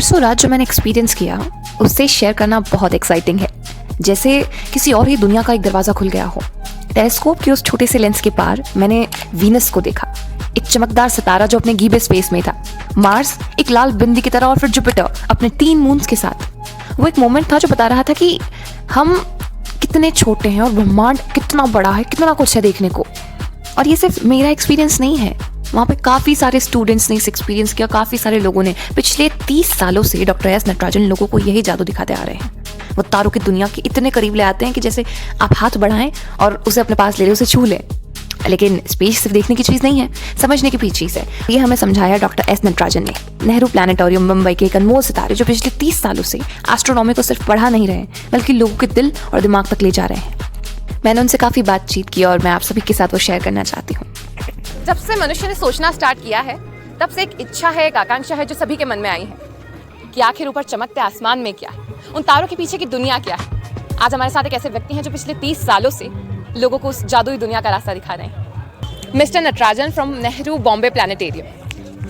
सो रात जो मैंने एक्सपीरियंस किया उससे शेयर करना बहुत एक्साइटिंग है। जैसे किसी और ही दुनिया का एक दरवाज़ा खुल गया हो। टेलीस्कोप के उस छोटे से लेंस के पार मैंने वीनस को देखा, एक चमकदार सितारा जो अपने गीबे स्पेस में था, मार्स एक लाल बिंदी की तरह, और फिर जुपिटर अपने 3 मून्स के साथ। वो एक मोमेंट था जो बता रहा था कि हम कितने छोटे हैं और ब्रह्मांड कितना बड़ा है, कितना कुछ है देखने को। और ये सिर्फ मेरा एक्सपीरियंस नहीं है, वहाँ पे काफ़ी सारे स्टूडेंट्स ने इस एक्सपीरियंस किया। काफ़ी सारे लोगों ने पिछले 30 सालों से डॉक्टर एस नटराजन लोगों को यही जादू दिखाते आ रहे हैं। वो तारों की दुनिया के इतने करीब ले आते हैं कि जैसे आप हाथ बढ़ाएं और उसे अपने पास ले लें, उसे छू लें। लेकिन स्पेस सिर्फ देखने की चीज़ नहीं है, समझने की भी चीज़ है। ये हमें समझाया डॉक्टर एस नटराजन ने। नेहरू प्लानिटोरियम मुंबई के एक अनमोल सितारे जो पिछले 30 सालों से एस्ट्रोनॉमी को सिर्फ पढ़ा नहीं रहे बल्कि लोगों के दिल और दिमाग तक ले जा रहे हैं। मैंने उनसे काफ़ी बातचीत की और मैं आप सभी के साथ वो शेयर करना चाहती हूँ। जब से मनुष्य ने सोचना स्टार्ट किया है तब से एक इच्छा है, एक आकांक्षा है जो सभी के मन में आई है कि आखिर ऊपर चमकते आसमान में क्या है, उन तारों के पीछे की दुनिया क्या है। आज हमारे साथ एक ऐसे व्यक्ति हैं जो पिछले 30 सालों से लोगों को उस जादुई दुनिया का रास्ता दिखा रहे हैं। Mister Natarajan from Nehru Bombay planetarium.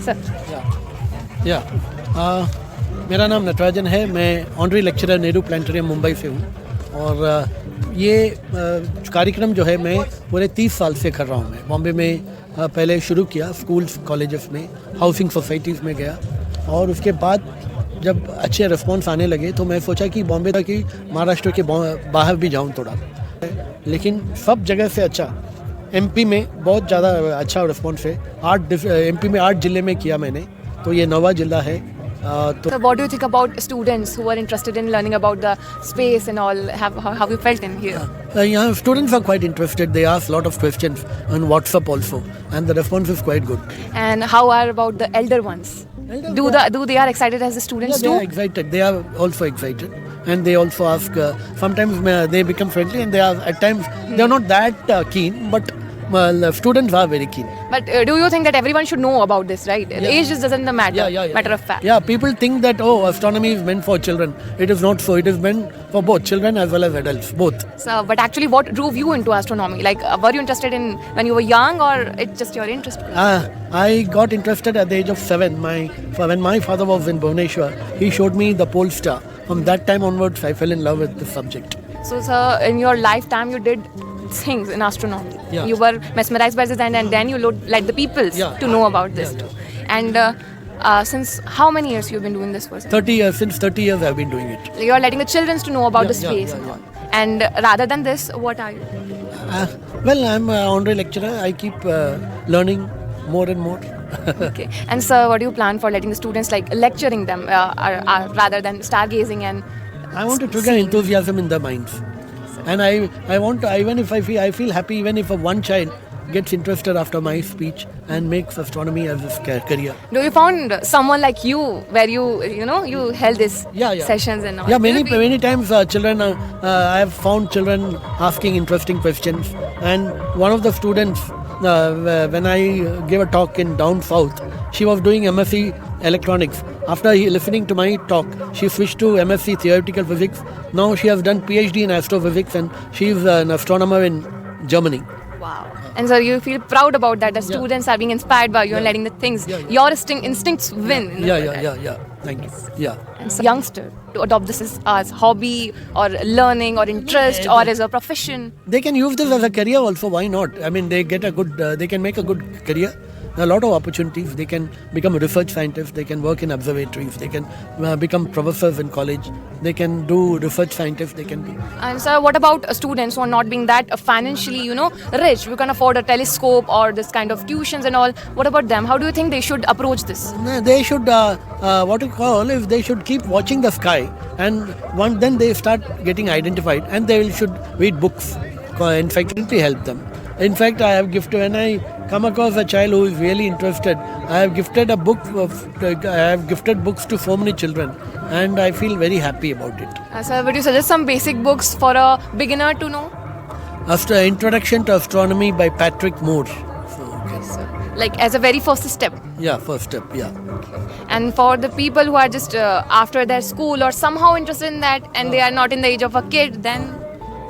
सर मेरा नाम नटराजन है। मैं honorary lecturer Nehru planetarium Mumbai से हूँ और ये कार्यक्रम जो है मैं पूरे 30 साल से कर रहा हूँ। मैं बॉम्बे में पहले शुरू किया, स्कूल्स कॉलेजेस में, हाउसिंग सोसाइटीज़ में गया और उसके बाद जब अच्छे रिस्पॉन्स आने लगे तो मैं सोचा कि बॉम्बे तक कि महाराष्ट्र के बाहर भी जाऊँ थोड़ा। लेकिन सब जगह से अच्छा एमपी में बहुत ज़्यादा अच्छा रिस्पॉन्स है। एमपी में 8 ज़िले में किया मैंने, तो ये 9वां ज़िला है। So what do you think about students who are interested in learning about the space and all? How you felt in here? Yeah, students are quite interested. They ask a lot of questions on WhatsApp also, and the response is quite good. And how are about the elder ones? Do they are excited as the students They too? are excited. They are also excited, and they also ask. Sometimes they become friendly, and they are at times they are not that keen, but students are very keen. But do you think that everyone should know about this, right? Yeah. Age just doesn't matter. Yeah. Matter of fact. Yeah, people think that astronomy is meant for children. It is not so. It is meant for both children as well as adults, both. So, but actually, what drove you into astronomy? Like, were you interested in when you were young, or it's just your interest? I got interested at the age of 7. When my father was in Bhubaneswar, he showed me the pole star. From that time onwards, I fell in love with this subject. So, sir, in your lifetime, you did things in astronomy. Yeah. You were mesmerized by this, and then you led the people to know about this too. And since how many years you've been doing this for? 30 years. Since 30 years, I've been doing it. You're letting the children to know about the space. Yeah. And rather than this, what are you? Well, I'm an honorary lecturer. I keep learning more and more. Okay. And sir, what do you plan for letting the students, like lecturing them rather than stargazing and? I want to trigger enthusiasm in their minds. And I want to, even if I feel happy even if one child gets interested after my speech and makes astronomy as his career. Do you found someone like you where you held this sessions and all? Yeah, many times children I have found children asking interesting questions, and one of the students when I gave a talk in down south, she was doing MSc electronics. After listening to my talk, she switched to MSc theoretical physics. Now she has done PhD in astrophysics and she is an astronomer in Germany. Wow. And so you feel proud about that, the students are being inspired by you and letting the things, your instincts win. Yeah. Thank you. Yeah. And so youngster to adopt this as hobby or learning or interest or as a profession. They can use this as a career also, why not? I mean, they get a good, they can make a good career. There are a lot of opportunities. They can become research scientists, they can work in observatories, they can become professors in college, they can do research scientists, they can be. And so what about students who are not being that financially, rich, who can afford a telescope or this kind of tuitions and all? What about them? How do you think they should approach this? They should, if they should keep watching the sky, and then they start getting identified, and they should read books. In fact, it will help them. In fact, I have gifted, when I come across a child who is really interested, I have gifted books to so many children, and I feel very happy about it. Sir, would you suggest some basic books for a beginner to know? Introduction to Astronomy by Patrick Moore. Like as a very first step? Yeah, first step, yeah. And for the people who are just after their school or somehow interested in that and they are not in the age of a kid, then?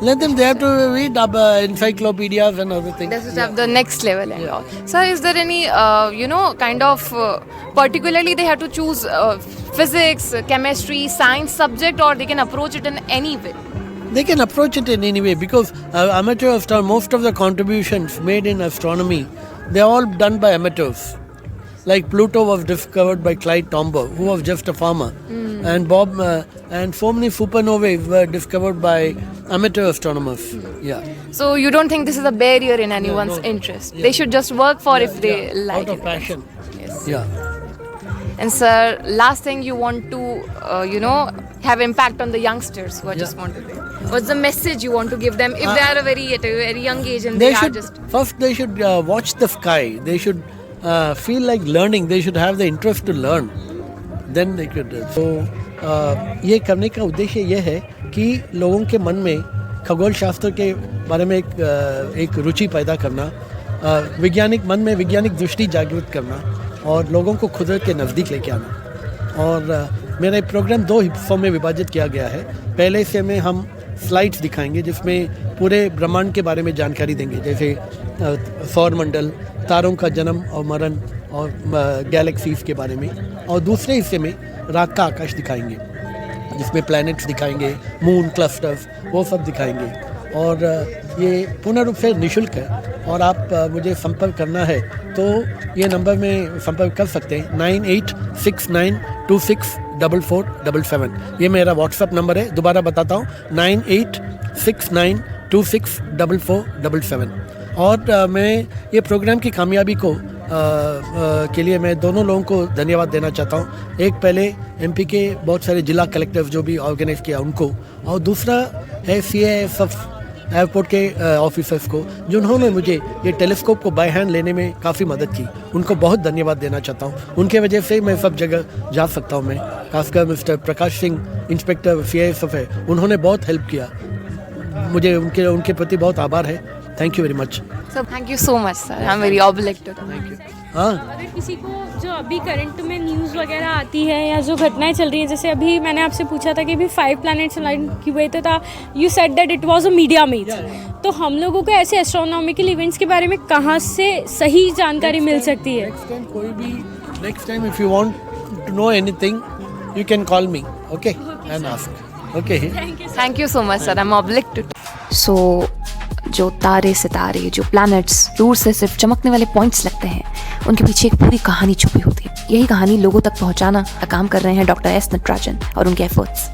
Let them, they have to read encyclopedias and other things. This is at the next level and all. Sir, is there any, particularly they have to choose physics, chemistry, science subject, or they can approach it in any way? They can approach it in any way because amateur astronomy, most of the contributions made in astronomy, they're all done by amateurs. Like Pluto was discovered by Clyde Tombaugh, who was just a farmer. And and so many supernovae were discovered by amateur astronomers. Yeah. So you don't think this is a barrier in anyone's no. interest? They should just work for if they like Out of it. passion. Yes. Yeah. And sir, last thing you want to, have impact on the youngsters who are just want to do. What's the message you want to give them if they are at a very young age and they are should just... first they should watch the sky. They should feel like learning. They should have the interest to learn. Then they could. So ये करने का उद्देश्य ये है कि लोगों के मन में खगोल शास्त्र के बारे में एक रुचि पैदा करना, वैज्ञानिक मन में वैज्ञानिक दृष्टि जागृत करना और लोगों को कुदरत के नज़दीक लेके आना। और मेरा प्रोग्राम 2 हिस्सों में विभाजित किया गया है। पहले हिस्से में हम स्लाइड्स दिखाएंगे जिसमें पूरे ब्रह्मांड के बारे में जानकारी देंगे, जैसे सौर मंडल, तारों का जन्म और मरण और गैलेक्सीज के बारे में। और दूसरे हिस्से में रात का आकाश दिखाएंगे जिसमें प्लैनेट्स दिखाएंगे, मून क्लस्टर्स, वो सब दिखाएंगे। और ये पूर्ण रूप से निःशुल्क है और आप मुझे संपर्क करना है तो ये नंबर में संपर्क कर सकते हैं 9869264477। ये मेरा व्हाट्सएप नंबर है, दोबारा बताता हूँ 9869264477। और मैं ये प्रोग्राम की कामयाबी को के लिए मैं दोनों लोगों को धन्यवाद देना चाहता हूँ। एक पहले एमपी के बहुत सारे जिला कलेक्टर्स जो भी ऑर्गेनाइज किया उनको, और दूसरा है CIF एयरपोर्ट के ऑफिसर्स को जिन्होंने मुझे ये टेलीस्कोप को बाय हैंड लेने में काफ़ी मदद की। उनको बहुत धन्यवाद देना चाहता हूँ। उनके वजह से मैं सब जगह जा सकता हूँ। मैं खासकर mister Prakash Singh inspector CIF है, उन्होंने बहुत हेल्प किया मुझे। उनके प्रति बहुत आभार है। Thank you very much. Sir thank you so much sir, I am very obligated. Thank you. हाँ, अगर किसी को जो अभी करंट में न्यूज़ वगैरह आती है या जो घटनाएं चल रही हैं, जैसे अभी मैंने आपसे पूछा था कि अभी 5 प्लैनेट्स अलाइन किए हुए थे, you said that it was a media meet. तो हम लोगों को ऐसे एस्ट्रोनॉमिकल इवेंट्स के बारे में कहाँ से सही जानकारी मिल सकती है? Next time if you want to know anything you can call me, okay, and ask. Okay, thank you so much sir, I am obligated. So जो तारे सितारे, जो प्लैनेट्स दूर से सिर्फ चमकने वाले पॉइंट्स लगते हैं, उनके पीछे एक पूरी कहानी छुपी होती है। यही कहानी लोगों तक पहुंचाना का काम कर रहे हैं डॉक्टर एस नटराजन और उनके एफर्ट्स।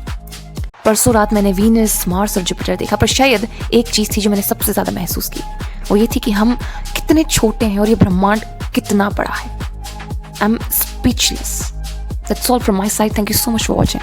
परसों रात मैंने वीनस, मार्स और जुपिटर देखा, पर शायद एक चीज़ थी जो मैंने सबसे ज़्यादा महसूस की, वो ये थी कि हम कितने छोटे हैं और ये ब्रह्मांड कितना बड़ा है। I am speechless. That's all from my side. Thank you so much for watching.